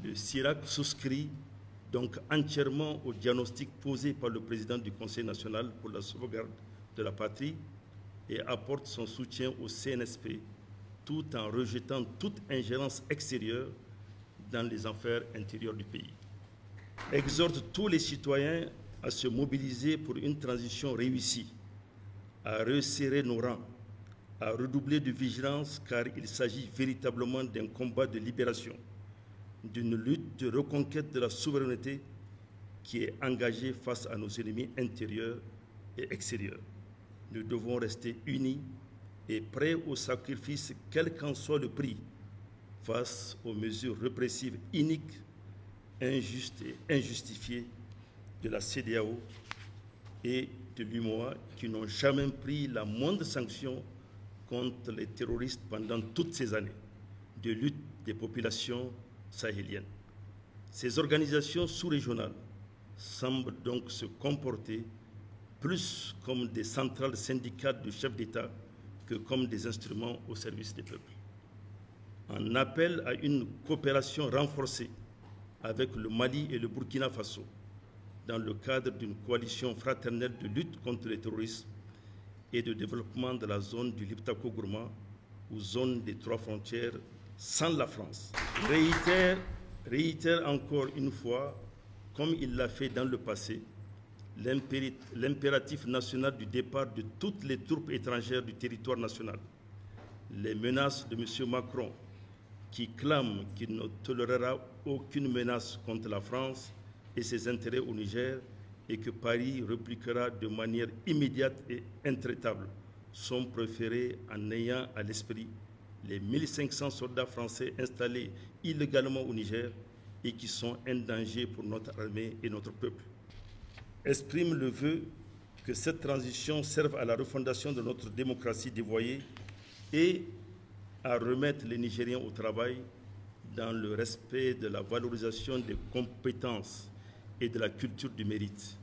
Le CIRAC souscrit donc entièrement au diagnostic posé par le président du Conseil national pour la sauvegarde de la patrie et apporte son soutien au CNSP tout en rejetant toute ingérence extérieure dans les affaires intérieures du pays. Exhorte tous les citoyens à se mobiliser pour une transition réussie, à resserrer nos rangs, à redoubler de vigilance car il s'agit véritablement d'un combat de libération, d'une lutte de reconquête de la souveraineté qui est engagée face à nos ennemis intérieurs et extérieurs. Nous devons rester unis et prêts au sacrifice quel qu'en soit le prix face aux mesures répressives iniques, injustes et injustifiées de la CEDEAO et de l'UMOA qui n'ont jamais pris la moindre sanction contre les terroristes pendant toutes ces années de lutte des populations sahéliennes. Ces organisations sous-régionales semblent donc se comporter plus comme des centrales syndicales de chefs d'État que comme des instruments au service des peuples. En appel à une coopération renforcée avec le Mali et le Burkina Faso dans le cadre d'une coalition fraternelle de lutte contre le terrorisme et de développement de la zone du Liptako-Gourma ou zone des 3 frontières sans la France. Réitère encore une fois, comme il l'a fait dans le passé, l'impératif national du départ de toutes les troupes étrangères du territoire national. Les menaces de M. Macron, qui clame qu'il ne tolérera aucune menace contre la France et ses intérêts au Niger et que Paris répliquera de manière immédiate et intraitable, sont préférées en ayant à l'esprit les 1500 soldats français installés illégalement au Niger et qui sont un danger pour notre armée et notre peuple. Exprime le vœu que cette transition serve à la refondation de notre démocratie dévoyée et à remettre les Nigériens au travail dans le respect de la valorisation des compétences et de la culture du mérite.